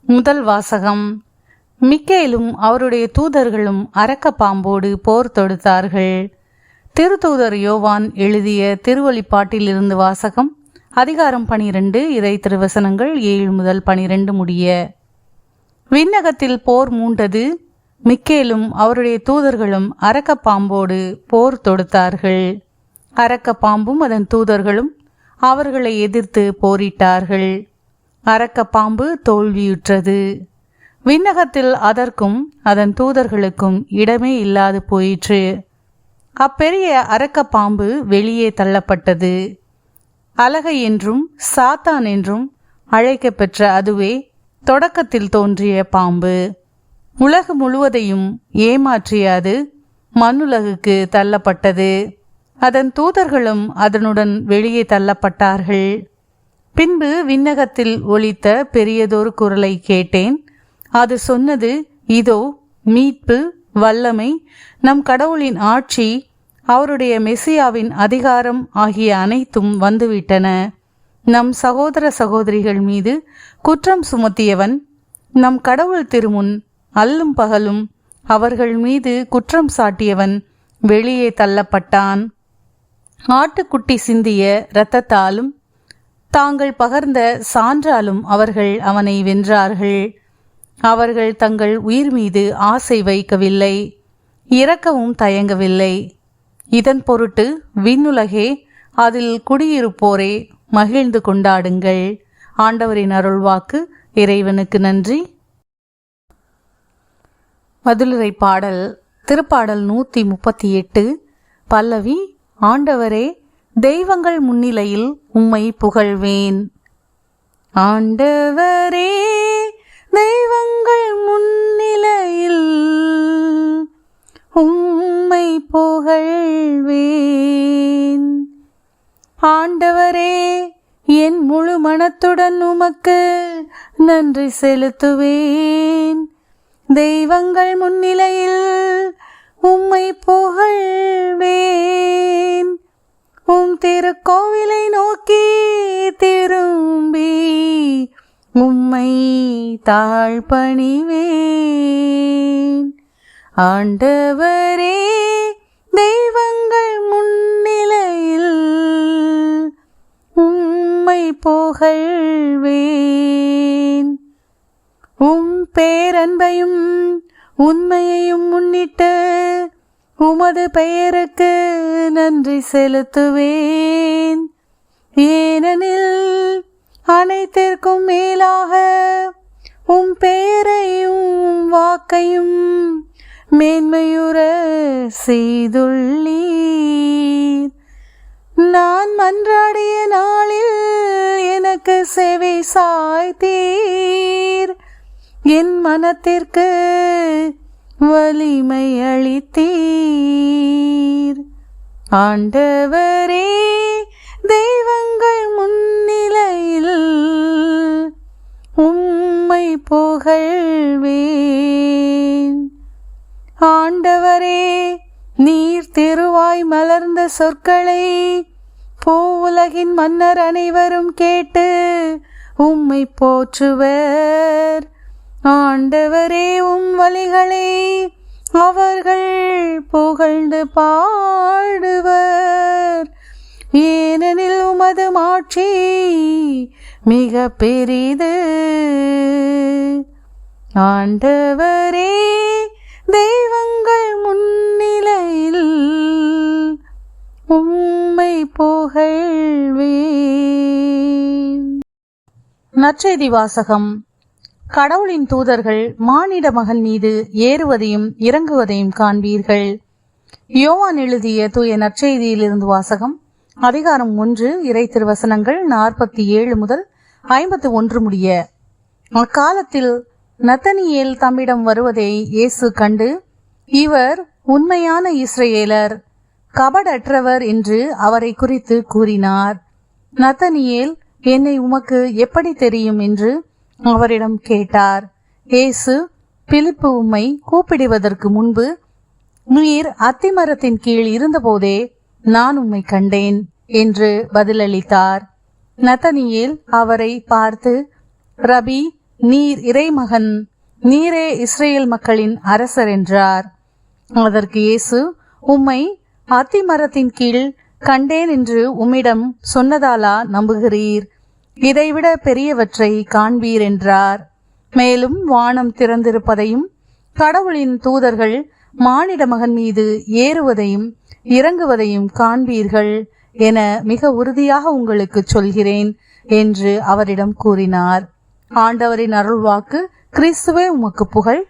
முதல் வாசகம். மிக்கேலும் அவருடைய தூதர்களும் அரக்க பாம்போடு போர் தொடுத்தார்கள். திருத்தூதர் யோவான் எழுதிய திருவழிப்பாட்டிலிருந்து வாசகம். அதிகாரம் 12, இறை திருவசனங்கள் 7 முதல் 12 முடிய. விண்ணகத்தில் போர் மூண்டது. மிக்கேலும் அவருடைய தூதர்களும் அரக்க பாம்போடு போர் தொடுத்தார்கள். அரக்க பாம்பும் அதன் தூதர்களும் அவர்களை எதிர்த்து போரிட்டார்கள். அரக்க பாம்பு தோல்வியுற்றது. விண்ணகத்தில் அதற்கும் அதன் தூதர்களுக்கும் இடமே இல்லாது போயிற்று. அப்பெரிய அரக்க பாம்பு வெளியே தள்ளப்பட்டது. அலகை என்றும் சாத்தான் என்றும் அழைக்கப்பெற்ற அதுவே தொடக்கத்தில் தோன்றிய பாம்பு. உலகு முழுவதையும் ஏமாற்றிய அது மண்ணுலகுக்கு தள்ளப்பட்டது. அதன் தூதர்களும் அதனுடன் வெளியே தள்ளப்பட்டார்கள். பின்பு விண்ணகத்தில் ஒலித்த பெரியதொரு குரலை கேட்டேன். அது சொன்னது, இதோ மீட்பு, வல்லமை, நம் கடவுளின் ஆட்சி, அவருடைய மெசியாவின் அதிகாரம் ஆகிய அனைத்தும் வந்துவிட்டன. நம் சகோதர சகோதரிகள் மீது குற்றம் சுமத்தியவன் நம் கடவுள் திருமுன் அல்லும் பகலும் அவர்கள் மீது குற்றம் சாட்டியவன் வெளியே தள்ளப்பட்டான். ஆட்டுக்குட்டி சிந்திய இரத்தத்தாலும் தாங்கள் பகர்ந்த சான்றாலும் அவர்கள் அவனை வென்றார்கள். அவர்கள் தங்கள் உயிர் மீது ஆசை வைக்கவில்லை, இறக்கவும் தயங்கவில்லை. இதன் பொருட்டு விண்ணுலகே, அதில் குடியிருப்போரே மகிழ்ந்து கொண்டாடுங்கள். ஆண்டவரின் அருள்வாக்கு. இறைவனுக்கு நன்றி. மதுரை பாடல். திருப்பாடல் 138. பல்லவி. ஆண்டவரே, தெய்வங்கள் முன்னிலையில் உம்மை புகழ்வேன். ஆண்டவரே, தெய்வங்கள் முன்னிலையில் உம்மை புகழ்வேன். ஆண்டவரே, என் முழு மனத்துடன் உமக்கு நன்றி செலுத்துவேன். தெய்வங்கள் முன்னிலையில் உம்மை புகழ்வேன். உம் திருக்கோவிலை நோக்கி திரும்பி உம்மை தாழ்பணிவேன். ஆண்டவரே, தெய்வங்கள் முன்னிலையில் உம்மை புகழ்வேன். உம் பேரன்பையும் உண்மையையும் முன்னிட்டு உமது பெயருக்கு நன்றி செலுத்துவேன். ஏனெனில் அனைத்திற்கும் மேலாக உம் பெயரையும் வாக்கையும் மேன்மையுற செய்துள்ளீர். நான் மன்றாடிய நாளில் எனக்கு செவி சாய்த்தீர். என் மனத்திற்கு வலிமை அளித்தீர். ஆண்டவரே, தெய்வங்கள் முன்னிலையில் உம்மை புகழ்வேன். ஆண்டவரே, நீர் திருவாய் மலர்ந்த சொற்களை பூவுலகின் மன்னர் அனைவரும் கேட்டு உம்மை போற்றுவர். ஆண்டவரே, உம் வழிகளை அவர்கள் புகழ்ந்து பாடுவர். ஏனெனில் உமது மாட்சி மிக பெரிது. ஆண்டவரே, தெய்வங்கள் முன்னிலையில் உம்மை புகழ்வேன். நற்செய்தி வாசகம். கடவுளின் தூதர்கள் மானிட மகன் மீது ஏறுவதையும் இறங்குவதையும் காண்பீர்கள். யோவான் எழுதிய தூய நற்செய்தியிலிருந்து வாசகம். அதிகாரம் 1, இறை திருவசனங்கள் 47 முதல் 51 முடிய. அக்காலத்தில் நத்தனியேல் தம்மிடம் வருவதை இயேசு கண்டு, இவர் உண்மையான இஸ்ரவேலர், கபடற்றவர் என்று அவரை குறித்து கூறினார். நத்தனியேல், என்னை உமக்கு எப்படி தெரியும் என்று அவரிடம் கேட்டார். இயேசு, பிலிப்பு உம்மை கூப்பிடுவதற்கு முன்பு நீர் அத்திமரத்தின் கீழ் இருந்தபோதே நான் உம்மை கண்டேன் என்று பதிலளித்தார். நத்தனியேல் அவரை பார்த்து, ரபி, நீர் இறைமகன், நீரே இஸ்ரேல் மக்களின் அரசர் என்றார். அதற்கு இயேசு, உம்மை அத்திமரத்தின் கீழ் கண்டேன் என்று உம்மிடம் சொன்னதாலா நம்புகிறீர்? இதைவிட பெரியவற்றை காண்பீர் என்றார். மேலும் வானம் திறந்திருப்பதையும் கடவுளின் தூதர்கள் மானிட மகன் மீது ஏறுவதையும் இறங்குவதையும் காண்பீர்கள் என மிக உறுதியாக உங்களுக்கு சொல்கிறேன் என்று அவரிடம் கூறினார். ஆண்டவரின் அருள்வாக்கு. கிறிஸ்துவே உமக்கு புகழ்.